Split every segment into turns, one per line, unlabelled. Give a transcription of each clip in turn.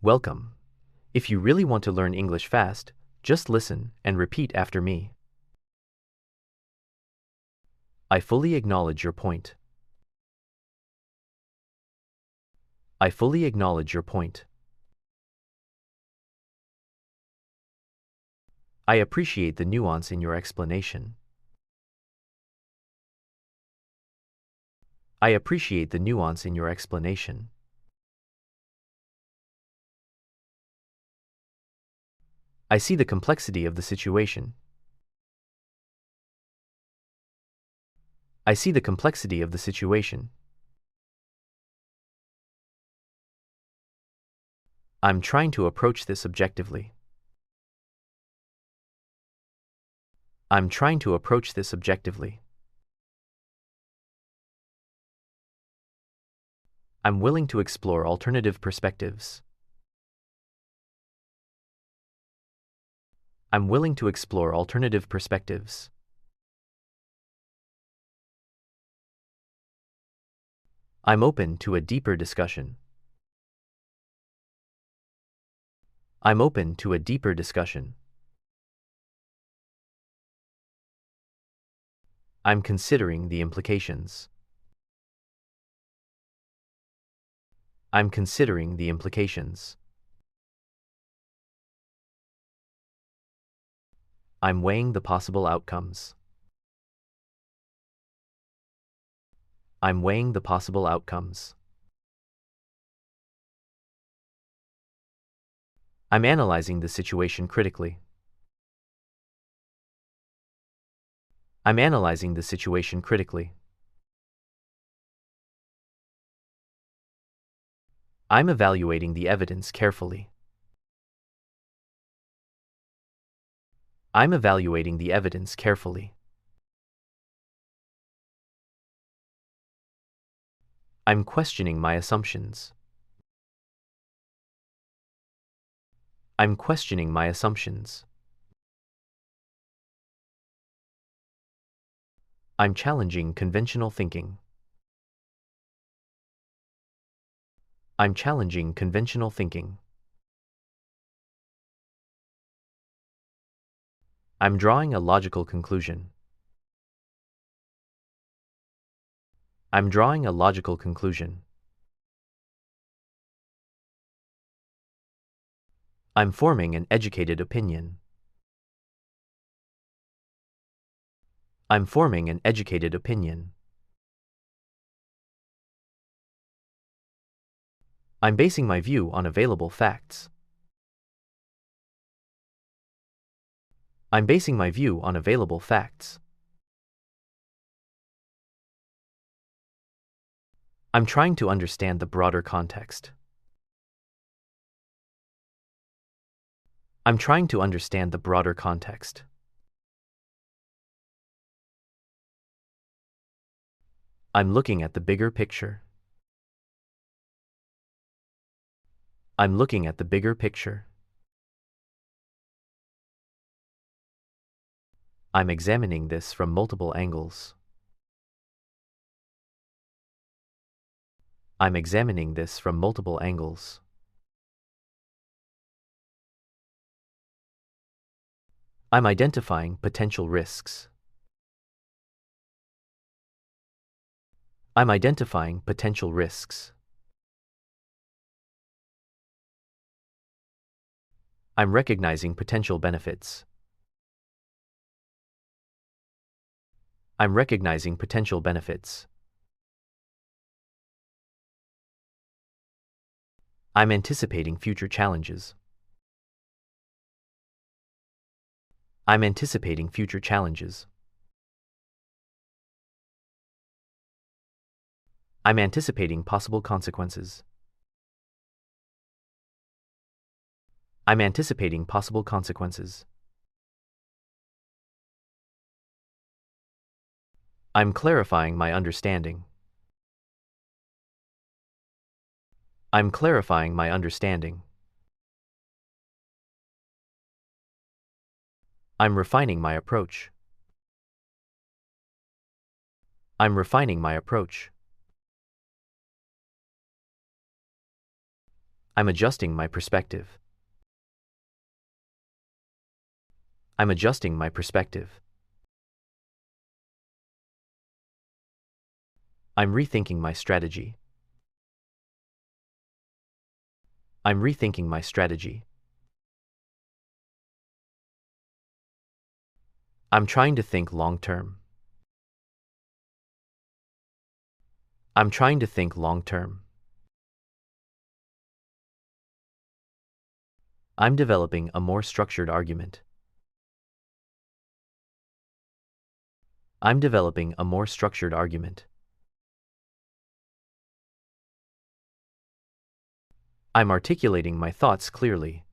Welcome. If you really want to learn English fast, just listen and repeat after me. I fully acknowledge your point. I fully acknowledge your point. I appreciate the nuance in your explanation. I appreciate the nuance in your explanation. I see the complexity of the situation. I see the complexity of the situation. I'm trying to approach this objectively. I'm trying to approach this objectively. I'm willing to explore alternative perspectives. I'm willing to explore alternative perspectives. I'm open to a deeper discussion. I'm open to a deeper discussion. I'm considering the implications. I'm considering the implications. I'm weighing the possible outcomes. I'm weighing the possible outcomes. I'm analyzing the situation critically. I'm analyzing the situation critically. I'm evaluating the evidence carefully. I'm evaluating the evidence carefully. I'm questioning my assumptions. I'm questioning my assumptions. I'm challenging conventional thinking. I'm challenging conventional thinking. I'm drawing a logical conclusion. I'm drawing a logical conclusion. I'm forming an educated opinion. I'm forming an educated opinion. I'm basing my view on available facts. I'm basing my view on available facts. I'm trying to understand the broader context. I'm trying to understand the broader context. I'm looking at the bigger picture. I'm looking at the bigger picture. I'm examining this from multiple angles. I'm examining this from multiple angles. I'm identifying potential risks. I'm identifying potential risks. I'm recognizing potential benefits. I'm recognizing potential benefits. I'm anticipating future challenges. I'm anticipating future challenges. I'm anticipating possible consequences. I'm anticipating possible consequences. I'm clarifying my understanding. I'm clarifying my understanding. I'm refining my approach. I'm refining my approach. I'm adjusting my perspective. I'm adjusting my perspective. I'm rethinking my strategy. I'm rethinking my strategy. I'm trying to think long-term. I'm trying to think long-term. I'm developing a more structured argument. I'm developing a more structured argument. I'm articulating my thoughts clearly.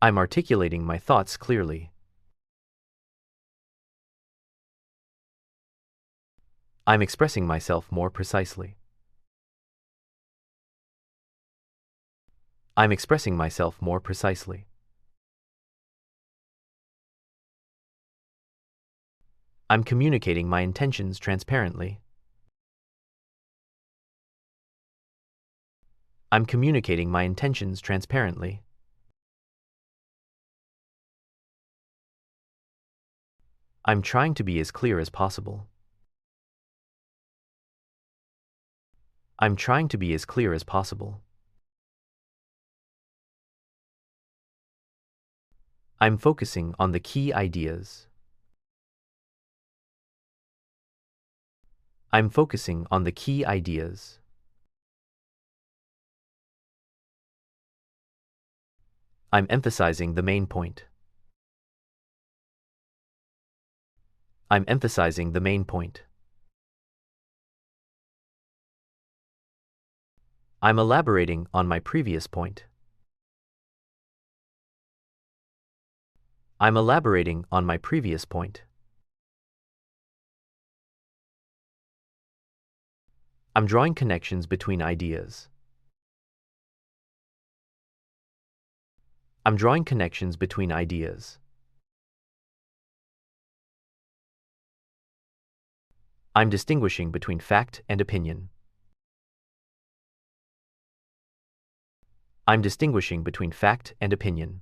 I'm articulating my thoughts clearly. I'm expressing myself more precisely. I'm expressing myself more precisely. I'm communicating my intentions transparently. I'm communicating my intentions transparently. I'm trying to be as clear as possible. I'm trying to be as clear as possible. I'm focusing on the key ideas. I'm focusing on the key ideas. I'm emphasizing the main point. I'm emphasizing the main point. I'm elaborating on my previous point. I'm elaborating on my previous point. I'm drawing connections between ideas. I'm drawing connections between ideas. I'm distinguishing between fact and opinion. I'm distinguishing between fact and opinion.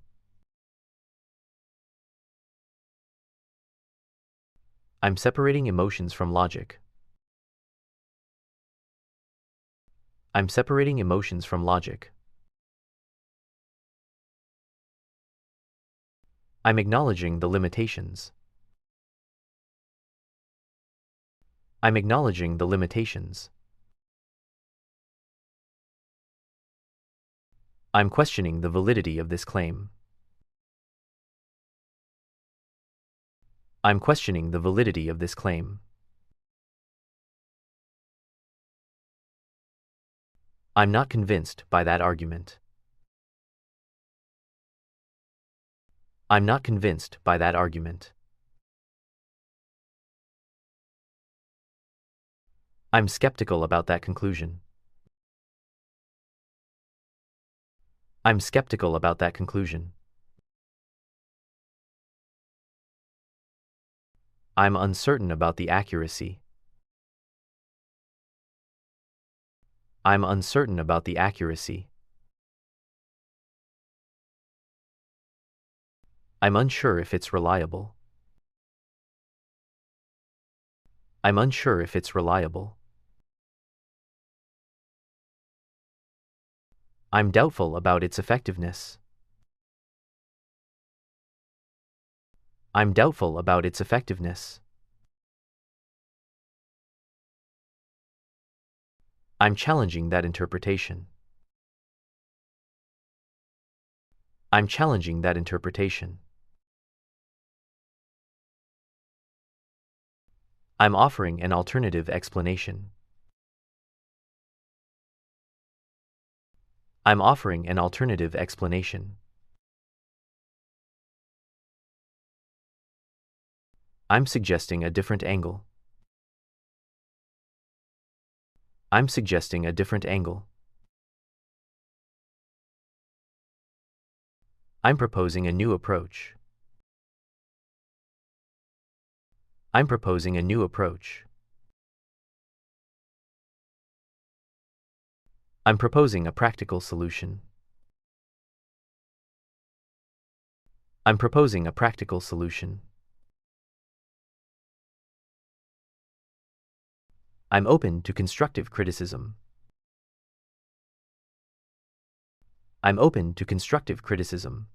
I'm separating emotions from logic. I'm separating emotions from logic. I'm acknowledging the limitations. I'm acknowledging the limitations. I'm questioning the validity of this claim. I'm questioning the validity of this claim. I'm not convinced by that argument. I'm not convinced by that argument. I'm skeptical about that conclusion. I'm skeptical about that conclusion. I'm uncertain about the accuracy. I'm uncertain about the accuracy. I'm unsure if it's reliable. I'm unsure if it's reliable. I'm doubtful about its effectiveness. I'm doubtful about its effectiveness. I'm challenging that interpretation. I'm challenging that interpretation. I'm offering an alternative explanation. I'm offering an alternative explanation. I'm suggesting a different angle. I'm suggesting a different angle. I'm proposing a new approach. I'm proposing a new approach. I'm proposing a practical solution. I'm proposing a practical solution. I'm open to constructive criticism. I'm open to constructive criticism.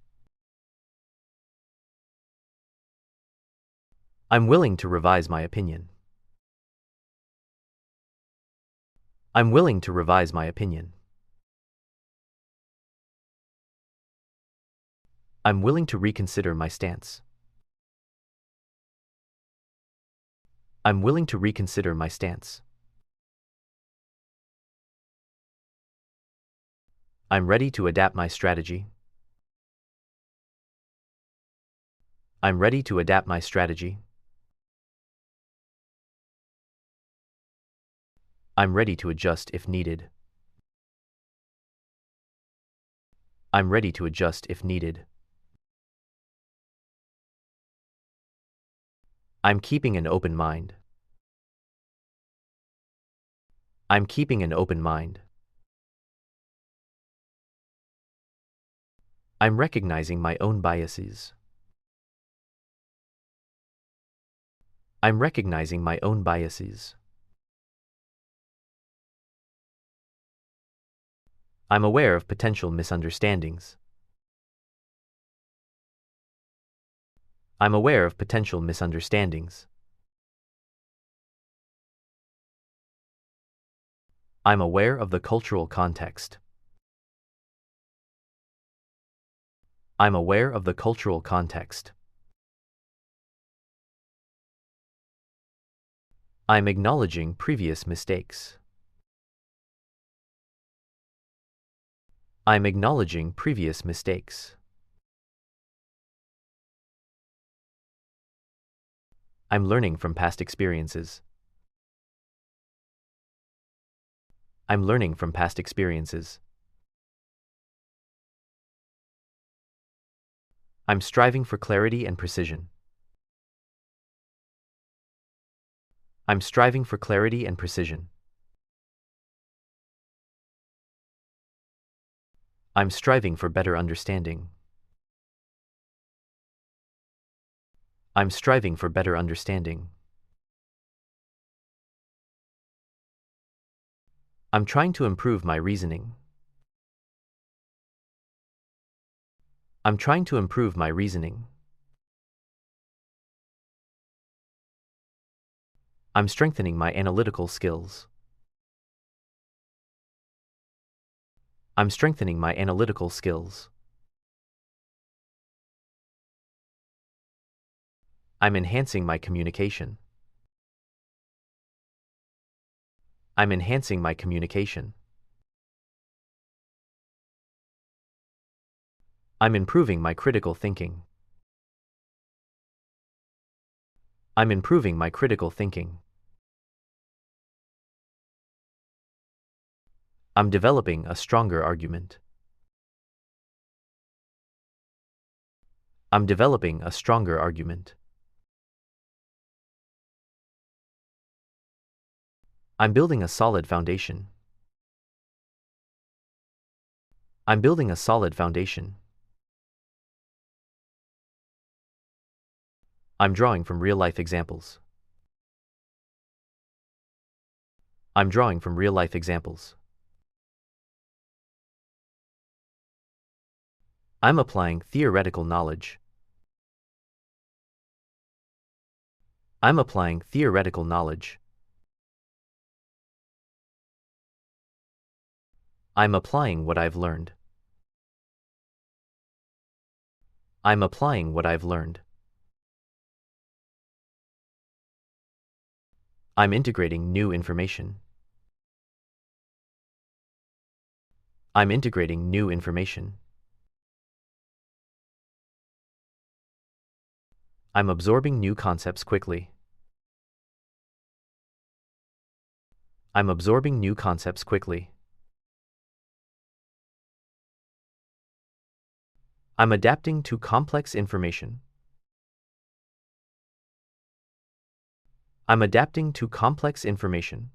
I'm willing to revise my opinion. I'm willing to revise my opinion. I'm willing to reconsider my stance. I'm willing to reconsider my stance. I'm ready to adapt my strategy. I'm ready to adapt my strategy. I'm ready to adjust if needed. I'm ready to adjust if needed. I'm keeping an open mind. I'm keeping an open mind. I'm recognizing my own biases. I'm recognizing my own biases. I'm aware of potential misunderstandings. I'm aware of potential misunderstandings. I'm aware of the cultural context. I'm aware of the cultural context. I'm acknowledging previous mistakes. I'm acknowledging previous mistakes. I'm learning from past experiences. I'm learning from past experiences. I'm striving for clarity and precision. I'm striving for clarity and precision. I'm striving for better understanding. I'm striving for better understanding. I'm trying to improve my reasoning. I'm trying to improve my reasoning. I'm strengthening my analytical skills. I'm strengthening my analytical skills. I'm enhancing my communication. I'm enhancing my communication. I'm improving my critical thinking. I'm improving my critical thinking. I'm developing a stronger argument. I'm developing a stronger argument. I'm building a solid foundation. I'm building a solid foundation. I'm drawing from real-life examples. I'm drawing from real-life examples. I'm applying theoretical knowledge. I'm applying theoretical knowledge. I'm applying what I've learned. I'm applying what I've learned. I'm integrating new information. I'm integrating new information. I'm absorbing new concepts quickly. I'm absorbing new concepts quickly. I'm adapting to complex information. I'm adapting to complex information.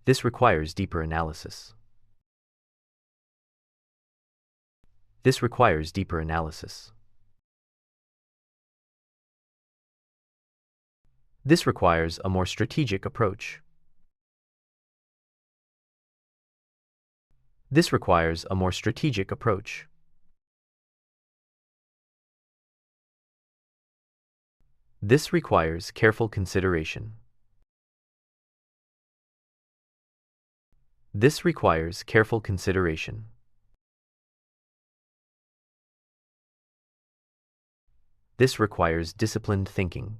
This requires deeper analysis. This requires deeper analysis. This requires a more strategic approach. This requires a more strategic approach. This requires careful consideration. This requires careful consideration. This requires disciplined thinking.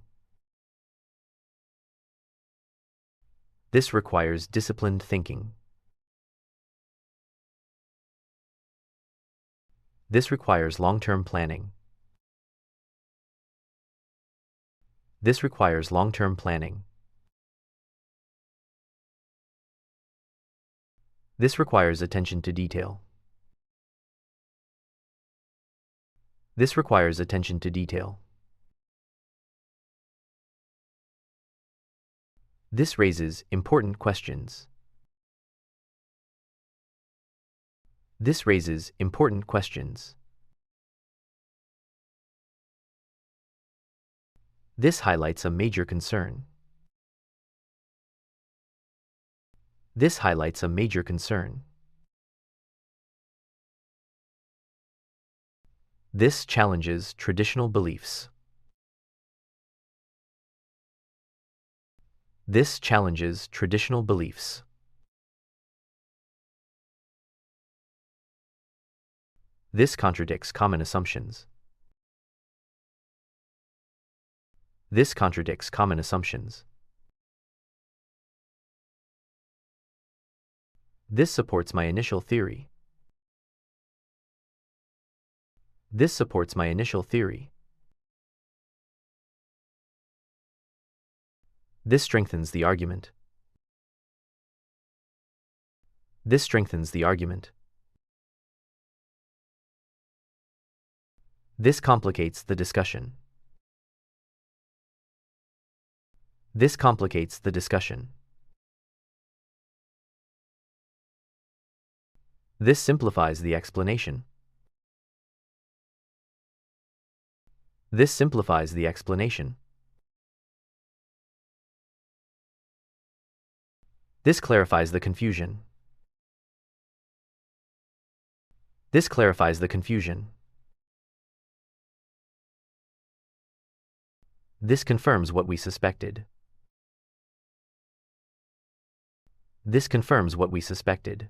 This requires disciplined thinking. This requires long-term planning. This requires long-term planning. This requires attention to detail. This requires attention to detail. This raises important questions. This raises important questions. This highlights a major concern. This highlights a major concern. This challenges traditional beliefs. This challenges traditional beliefs. This contradicts common assumptions. This contradicts common assumptions. This supports my initial theory. This supports my initial theory. This strengthens the argument. This strengthens the argument. This complicates the discussion. This complicates the discussion. This simplifies the explanation. This simplifies the explanation. This clarifies the confusion. This clarifies the confusion. This confirms what we suspected. This confirms what we suspected.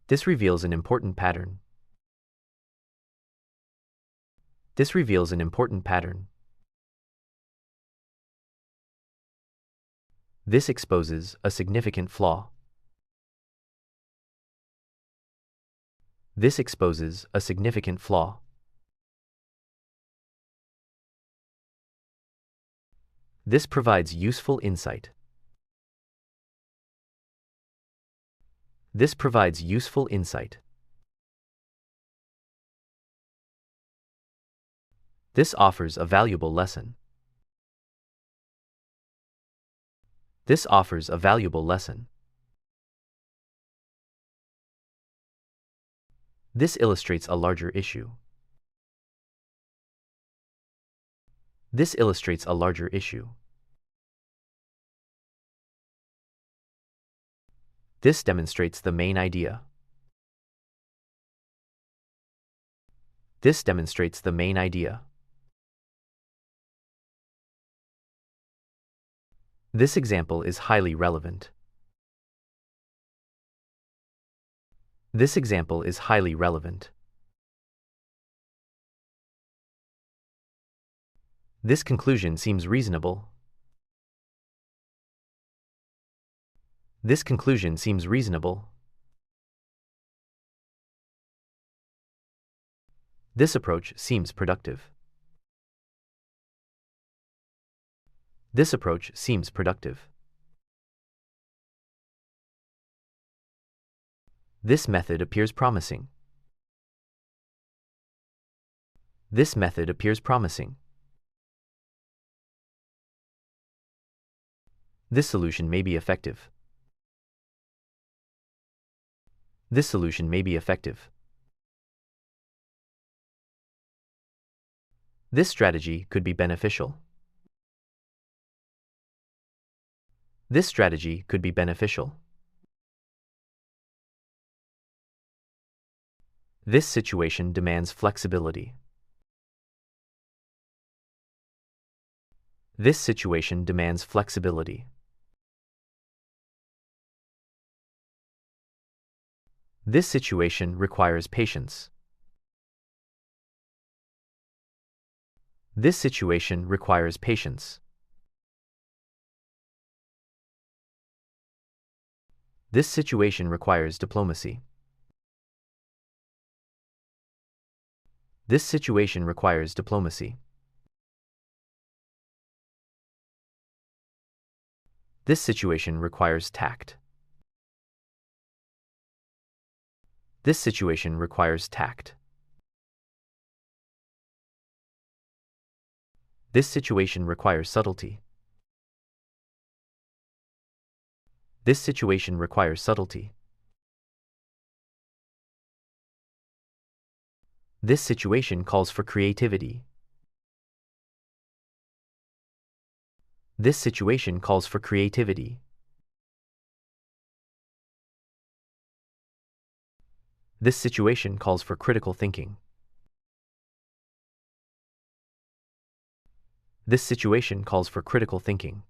This reveals an important pattern. This reveals an important pattern. This exposes a significant flaw. This exposes a significant flaw. This provides useful insight. This provides useful insight. This offers a valuable lesson. This offers a valuable lesson. This illustrates a larger issue. This illustrates a larger issue. This demonstrates the main idea. This demonstrates the main idea. This example is highly relevant. This example is highly relevant. This conclusion seems reasonable. This conclusion seems reasonable. This approach seems productive. This approach seems productive. This method appears promising. This method appears promising. This solution may be effective. This solution may be effective. This strategy could be beneficial. This strategy could be beneficial. This situation demands flexibility. This situation demands flexibility. This situation requires patience. This situation requires patience. This situation requires diplomacy. This situation requires diplomacy. This situation requires tact. This situation requires tact. This situation requires subtlety. This situation requires subtlety. This situation calls for creativity. This situation calls for creativity. This situation calls for critical thinking. This situation calls for critical thinking.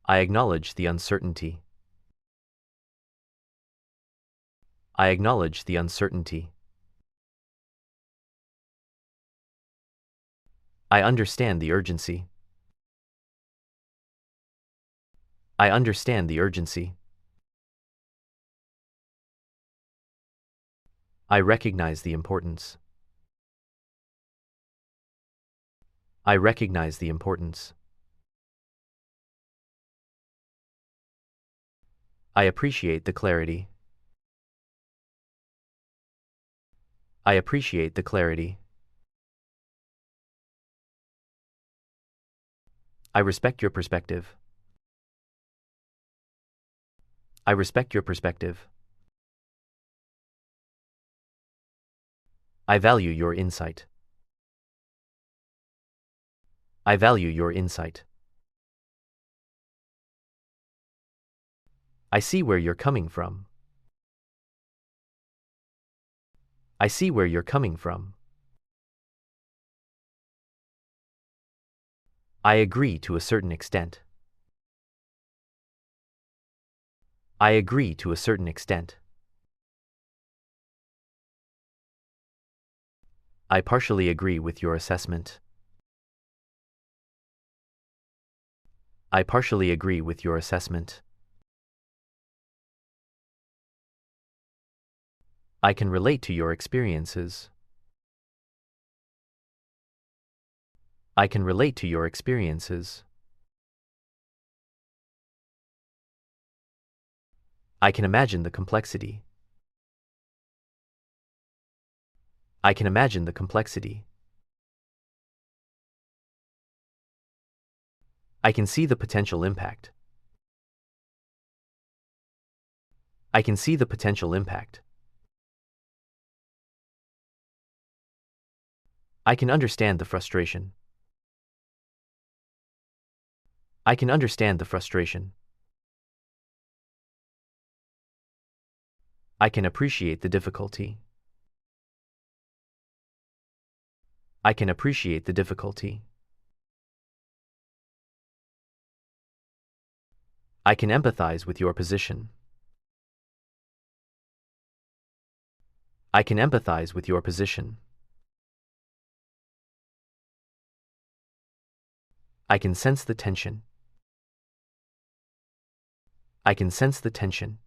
I acknowledge the uncertainty. I acknowledge the uncertainty. I understand the urgency. I understand the urgency. I recognize the importance. I recognize the importance. I appreciate the clarity. I appreciate the clarity. I respect your perspective. I respect your perspective. I value your insight. I value your insight. I see where you're coming from. I see where you're coming from. I agree to a certain extent. I agree to a certain extent. I partially agree with your assessment. I partially agree with your assessment. I can relate to your experiences. I can relate to your experiences. I can imagine the complexity. I can imagine the complexity. I can see the potential impact. I can see the potential impact. I can understand the frustration. I can understand the frustration. I can appreciate the difficulty. I can appreciate the difficulty. I can empathize with your position. I can empathize with your position. I can sense the tension. I can sense the tension.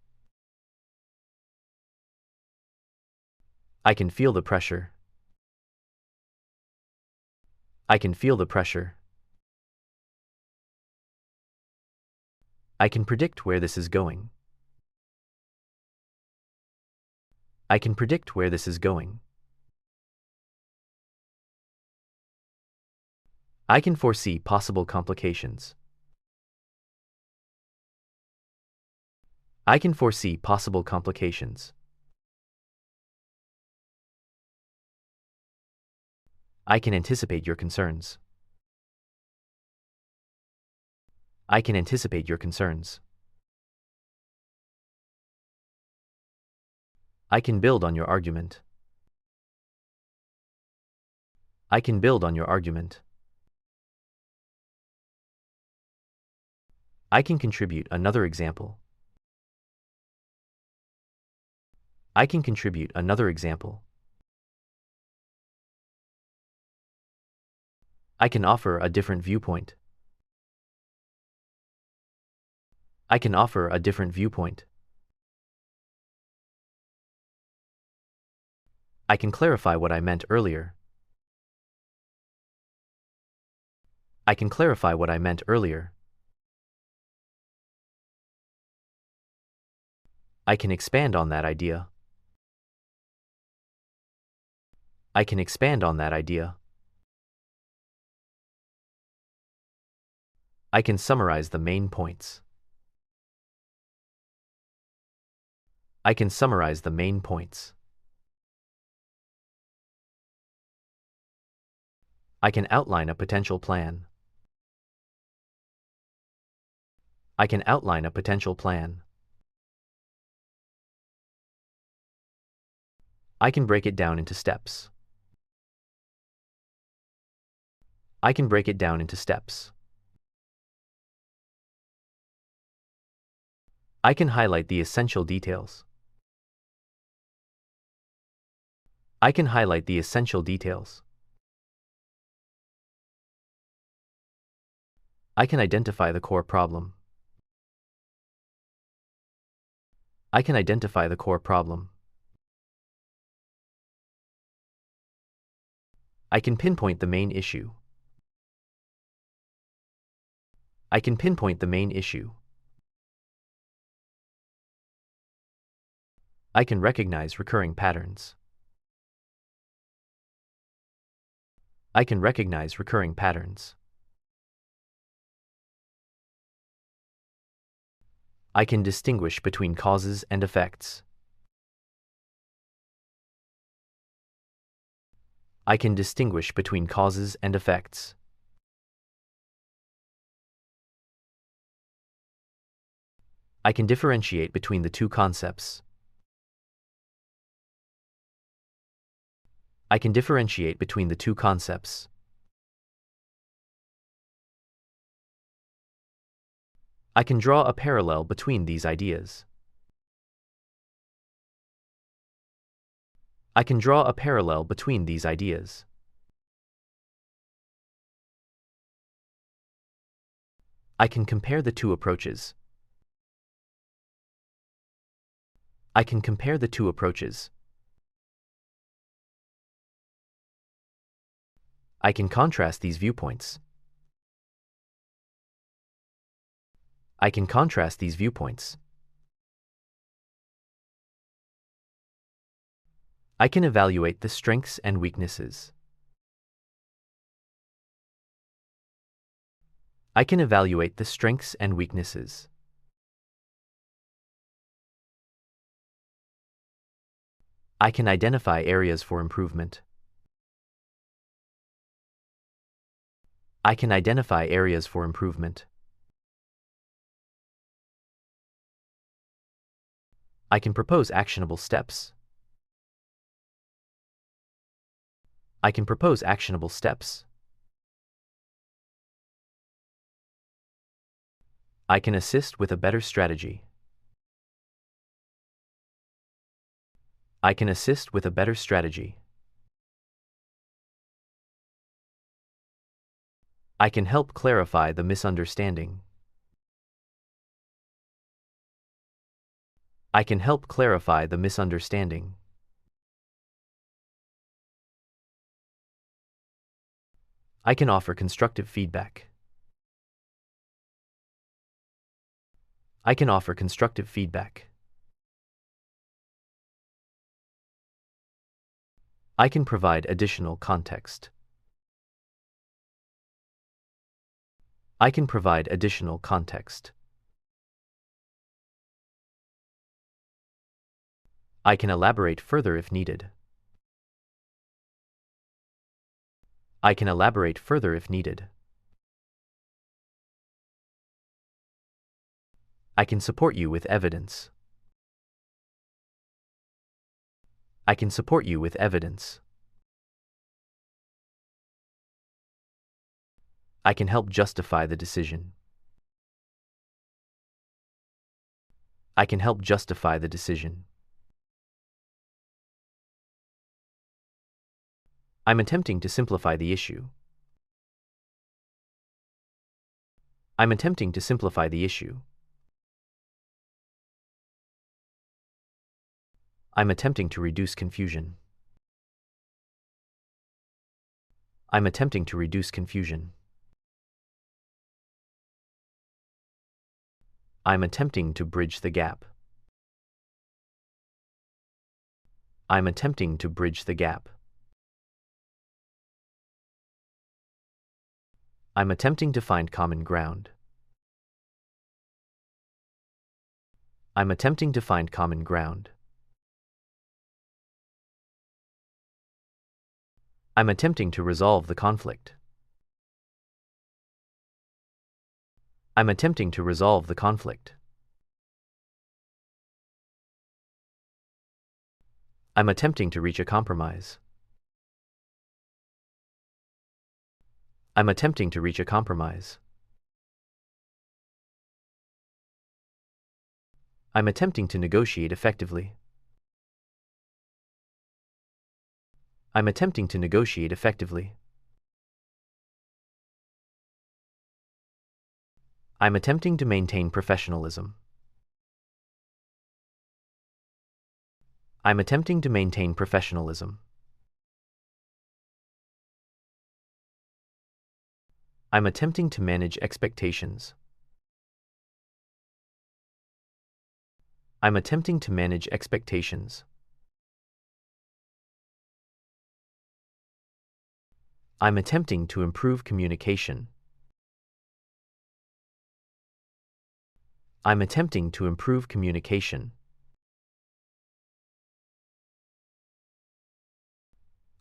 I can feel the pressure. I can feel the pressure. I can predict where this is going. I can predict where this is going. I can foresee possible complications. I can foresee possible complications. I can anticipate your concerns. I can anticipate your concerns. I can build on your argument. I can build on your argument. I can contribute another example. I can contribute another example. I can offer a different viewpoint. I can offer a different viewpoint. I can clarify what I meant earlier. I can clarify what I meant earlier. I can expand on that idea. I can expand on that idea. I can summarize the main points. I can summarize the main points. I can outline a potential plan. I can outline a potential plan. I can break it down into steps. I can break it down into steps. I can highlight the essential details. I can highlight the essential details. I can identify the core problem. I can identify the core problem. I can pinpoint the main issue. I can pinpoint the main issue. I can recognize recurring patterns. I can recognize recurring patterns. I can distinguish between causes and effects. I can distinguish between causes and effects. I can differentiate between the two concepts. I can differentiate between the two concepts. I can draw a parallel between these ideas. I can draw a parallel between these ideas. I can compare the two approaches. I can compare the two approaches. I can contrast these viewpoints. I can contrast these viewpoints. I can evaluate the strengths and weaknesses. I can evaluate the strengths and weaknesses. I can identify areas for improvement. I can identify areas for improvement. I can propose actionable steps. I can propose actionable steps. I can assist with a better strategy. I can assist with a better strategy. I can help clarify the misunderstanding. I can help clarify the misunderstanding. I can offer constructive feedback. I can offer constructive feedback. I can provide additional context. I can provide additional context. I can elaborate further if needed. I can elaborate further if needed. I can support you with evidence. I can support you with evidence. I can help justify the decision. I can help justify the decision. I'm attempting to simplify the issue. I'm attempting to simplify the issue. I'm attempting to reduce confusion. I'm attempting to reduce confusion. I'm attempting to bridge the gap. I'm attempting to bridge the gap. I'm attempting to find common ground. I'm attempting to find common ground. I'm attempting to resolve the conflict. I'm attempting to resolve the conflict. I'm attempting to reach a compromise. I'm attempting to reach a compromise. I'm attempting to negotiate effectively. I'm attempting to negotiate effectively. I'm attempting to maintain professionalism. I'm attempting to maintain professionalism. I'm attempting to manage expectations. I'm attempting to manage expectations. I'm attempting to improve communication. I'm attempting to improve communication.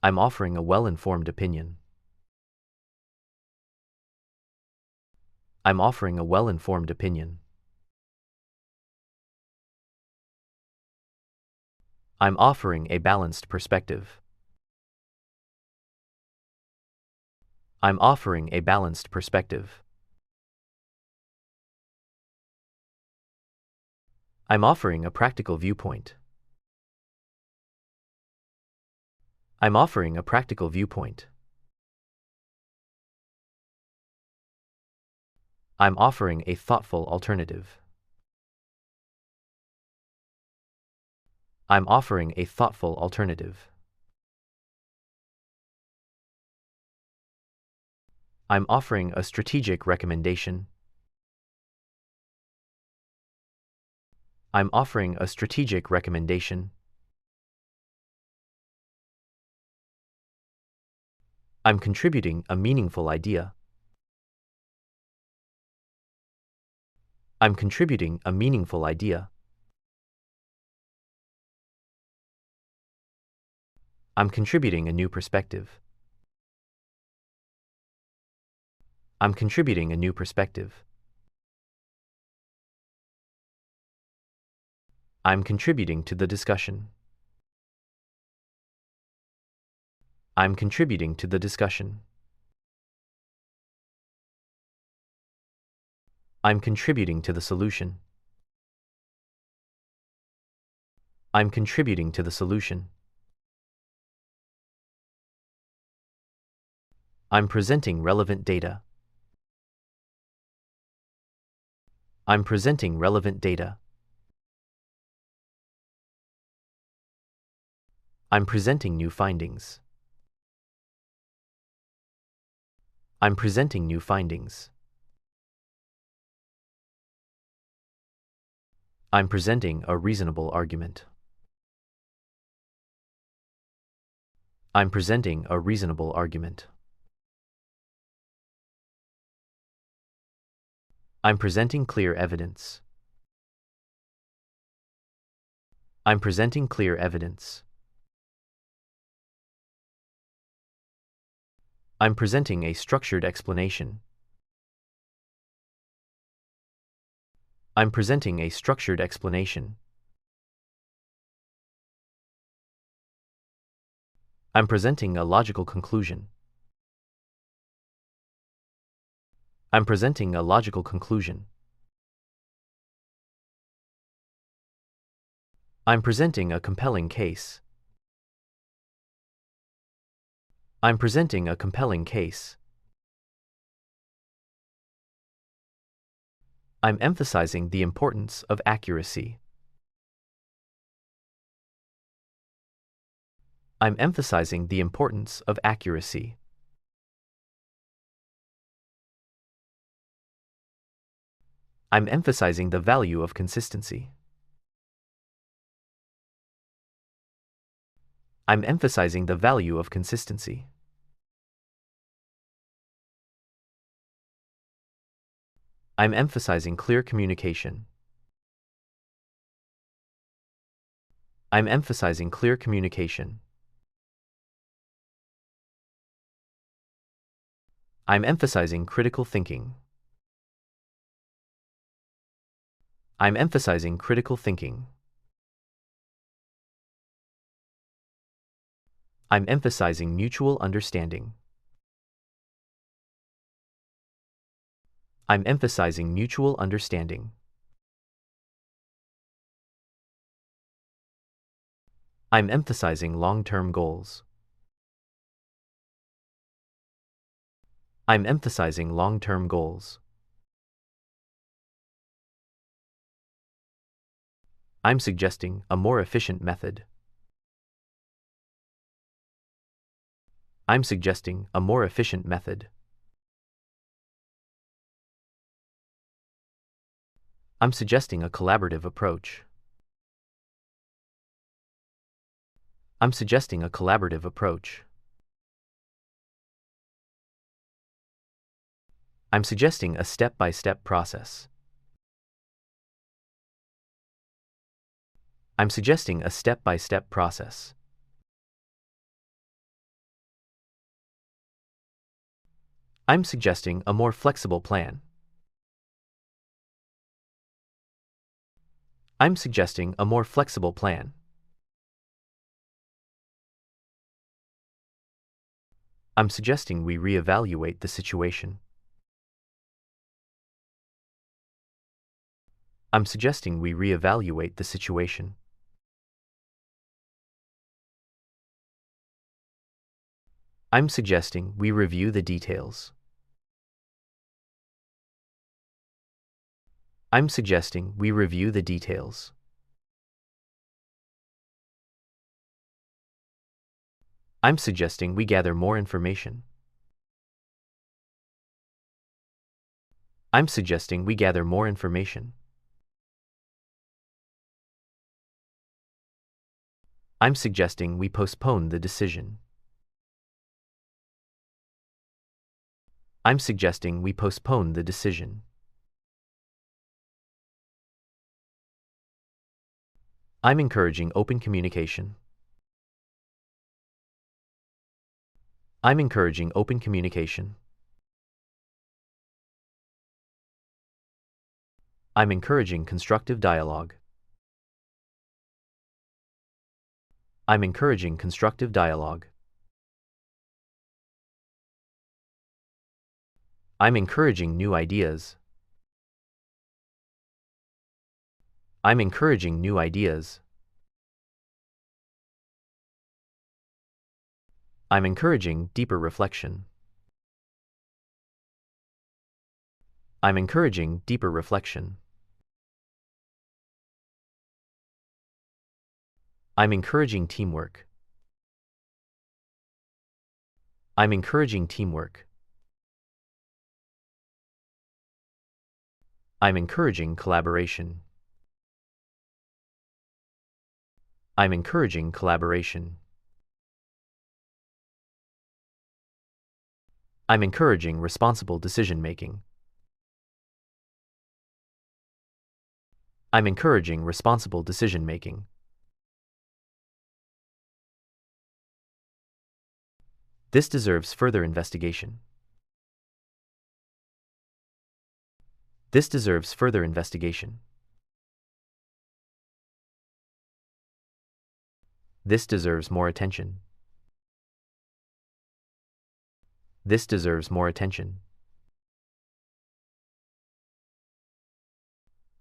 I'm offering a well-informed opinion. I'm offering a well-informed opinion. I'm offering a balanced perspective. I'm offering a balanced perspective. I'm offering a practical viewpoint. I'm offering a practical viewpoint. I'm offering a thoughtful alternative. I'm offering a thoughtful alternative. I'm offering a strategic recommendation. I'm offering a strategic recommendation. I'm contributing a meaningful idea. I'm contributing a meaningful idea. I'm contributing a new perspective. I'm contributing a new perspective. I'm contributing to the discussion. I'm contributing to the discussion. I'm contributing to the solution. I'm contributing to the solution. I'm presenting relevant data. I'm presenting relevant data. I'm presenting new findings. I'm presenting new findings. I'm presenting a reasonable argument. I'm presenting a reasonable argument. I'm presenting clear evidence. I'm presenting clear evidence. I'm presenting a structured explanation. I'm presenting a structured explanation. I'm presenting a logical conclusion. I'm presenting a logical conclusion. I'm presenting a compelling case. I'm presenting a compelling case. I'm emphasizing the importance of accuracy. I'm emphasizing the importance of accuracy. I'm emphasizing the value of consistency. I'm emphasizing the value of consistency. I'm emphasizing clear communication. I'm emphasizing clear communication. I'm emphasizing critical thinking. I'm emphasizing critical thinking. I'm emphasizing mutual understanding. I'm emphasizing mutual understanding. I'm emphasizing long-term goals. I'm emphasizing long-term goals. I'm suggesting a more efficient method. I'm suggesting a more efficient method. I'm suggesting a collaborative approach. I'm suggesting a collaborative approach. I'm suggesting a step-by-step process. I'm suggesting a step-by-step process. I'm suggesting a more flexible plan. I'm suggesting a more flexible plan. I'm suggesting we reevaluate the situation. I'm suggesting we reevaluate the situation. I'm suggesting we review the details. I'm suggesting we review the details. I'm suggesting we gather more information. I'm suggesting we gather more information. I'm suggesting we postpone the decision. I'm suggesting we postpone the decision. I'm encouraging open communication. I'm encouraging open communication. I'm encouraging constructive dialogue. I'm encouraging constructive dialogue. I'm encouraging new ideas. I'm encouraging new ideas. I'm encouraging deeper reflection. I'm encouraging deeper reflection. I'm encouraging teamwork. I'm encouraging teamwork. I'm encouraging collaboration. I'm encouraging collaboration. I'm encouraging responsible decision-making. I'm encouraging responsible decision-making. This deserves further investigation. This deserves further investigation. This deserves more attention. This deserves more attention.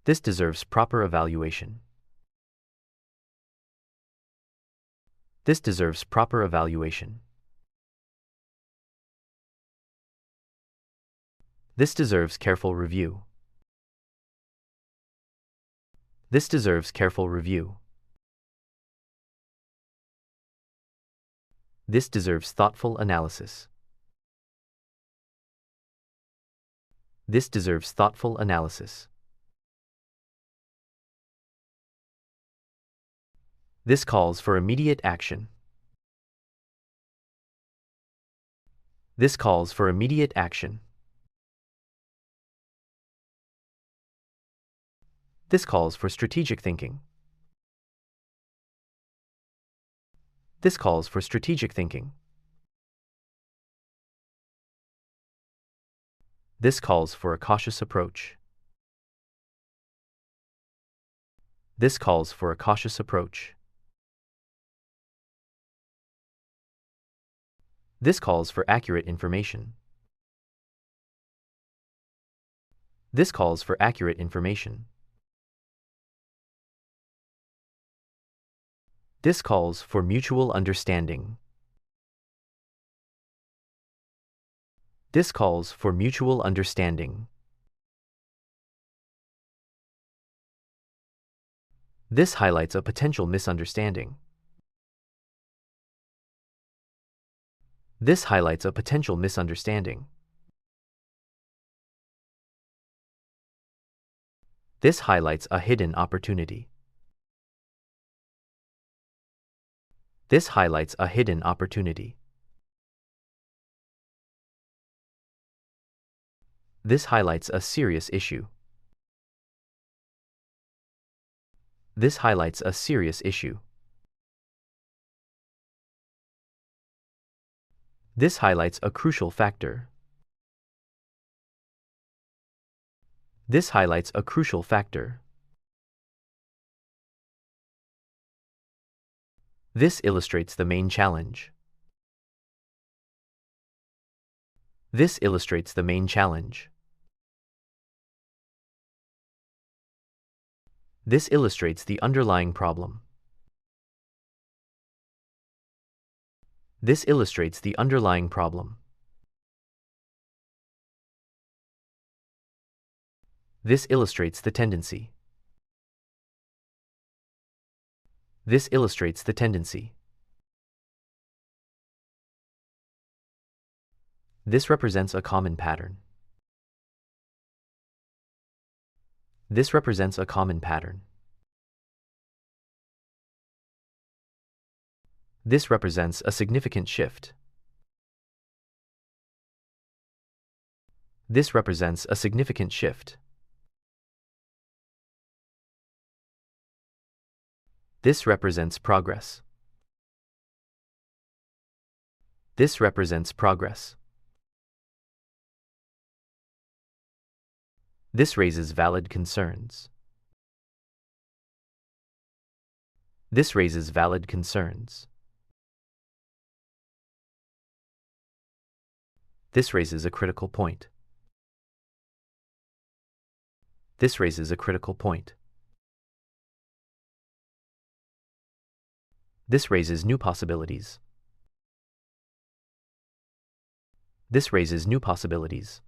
This deserves proper evaluation. This deserves proper evaluation. This deserves careful review. This deserves careful review. This deserves thoughtful analysis. This deserves thoughtful analysis. This calls for immediate action. This calls for immediate action. This calls for strategic thinking. This calls for strategic thinking. This calls for a cautious approach. This calls for a cautious approach. This calls for accurate information. This calls for accurate information. This calls for mutual understanding. This calls for mutual understanding. This highlights a potential misunderstanding. This highlights a potential misunderstanding. This highlights a hidden opportunity. This highlights a hidden opportunity. This highlights a serious issue. This highlights a serious issue. This highlights a crucial factor. This highlights a crucial factor. This illustrates the main challenge. This illustrates the main challenge. This illustrates the underlying problem. This illustrates the underlying problem. This illustrates the tendency. This illustrates the tendency. This represents a common pattern. This represents a common pattern. This represents a significant shift. This represents a significant shift. This represents progress. This represents progress. This raises valid concerns. This raises valid concerns. This raises a critical point. This raises a critical point. This raises new possibilities. This raises new possibilities.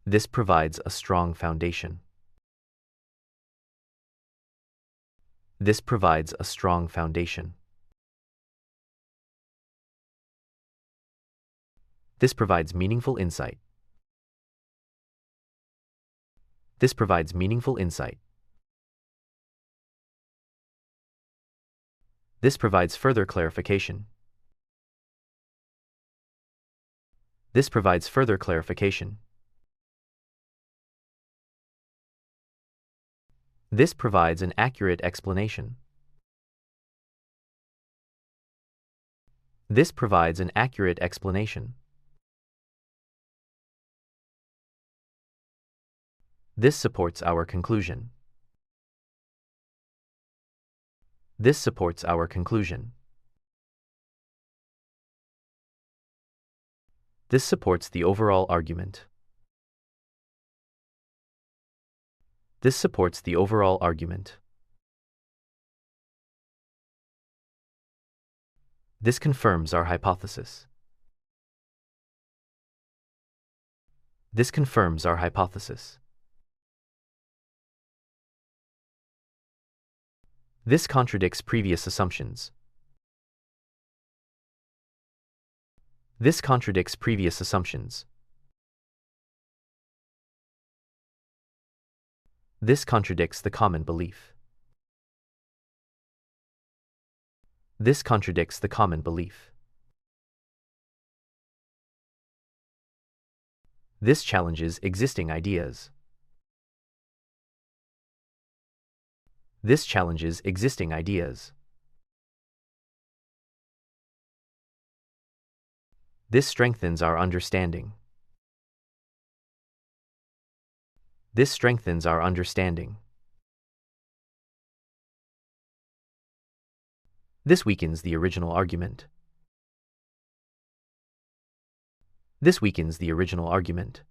This provides a strong foundation. This provides a strong foundation. This provides meaningful insight. This provides meaningful insight. This provides further clarification. This provides further clarification. This provides an accurate explanation. This provides an accurate explanation. This supports our conclusion. This supports our conclusion. This supports the overall argument. This supports the overall argument. This confirms our hypothesis. This confirms our hypothesis. This contradicts previous assumptions. This contradicts previous assumptions. This contradicts the common belief. This contradicts the common belief. This challenges existing ideas. This challenges existing ideas. This strengthens our understanding. This strengthens our understanding. This weakens the original argument. This weakens the original argument.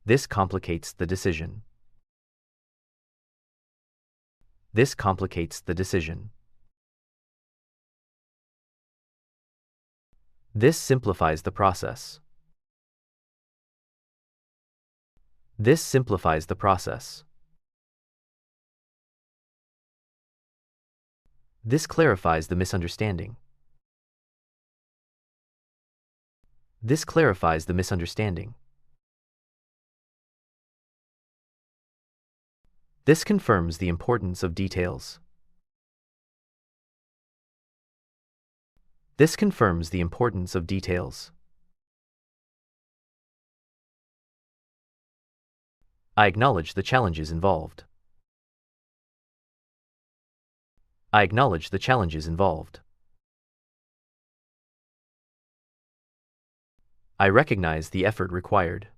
This complicates the decision. This complicates the decision. This simplifies the process. This simplifies the process. This clarifies the misunderstanding. This clarifies the misunderstanding. This confirms the importance of details. This confirms the importance of details. I acknowledge the challenges involved. I acknowledge the challenges involved. I recognize the effort required.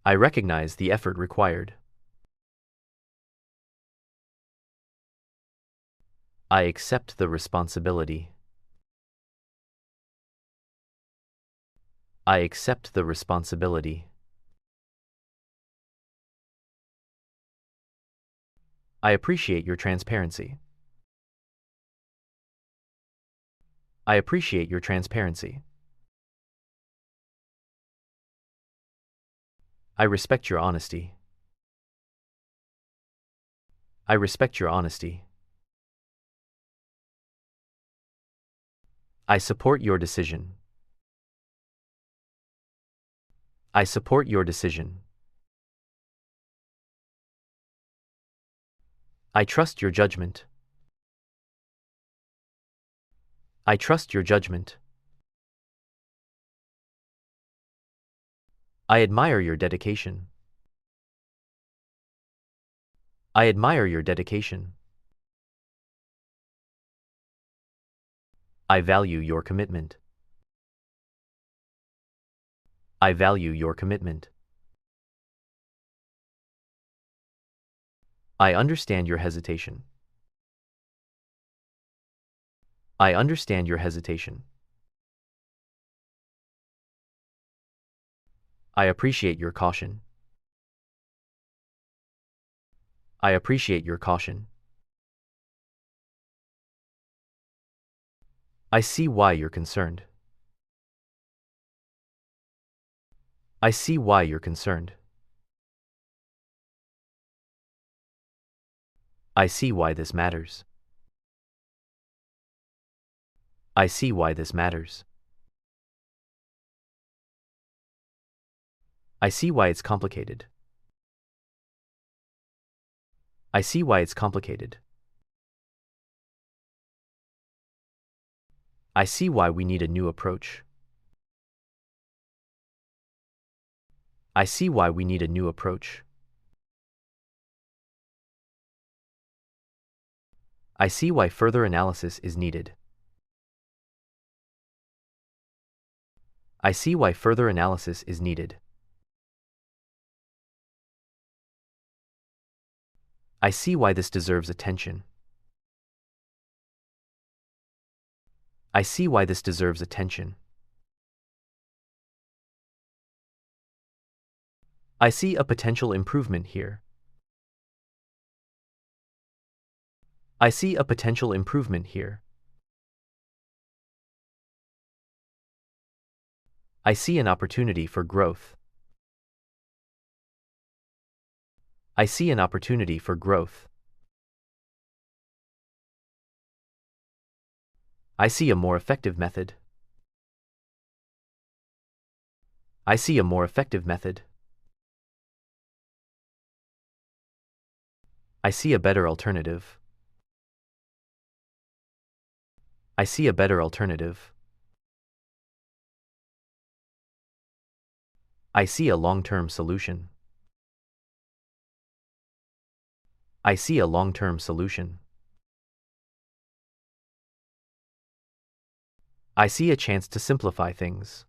I recognize the effort required. I accept the responsibility. I accept the responsibility. I appreciate your transparency. I appreciate your transparency. I respect your honesty. I respect your honesty. I support your decision. I support your decision. I trust your judgment. I trust your judgment. I admire your dedication. I admire your dedication. I value your commitment. I value your commitment. I understand your hesitation. I understand your hesitation. I appreciate your caution. I appreciate your caution. I see why you're concerned. I see why you're concerned. I see why this matters. I see why this matters. I see why it's complicated. I see why it's complicated. I see why we need a new approach. I see why we need a new approach. I see why further analysis is needed. I see why further analysis is needed. I see why this deserves attention. I see why this deserves attention. I see a potential improvement here. I see a potential improvement here. I see an opportunity for growth. I see an opportunity for growth. I see a more effective method. I see a more effective method. I see a better alternative. I see a better alternative. I see a long-term solution. I see a long-term solution. I see a chance to simplify things.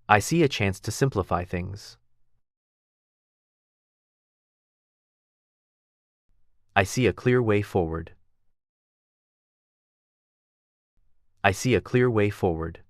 I see a chance to simplify things. I see a clear way forward. I see a clear way forward.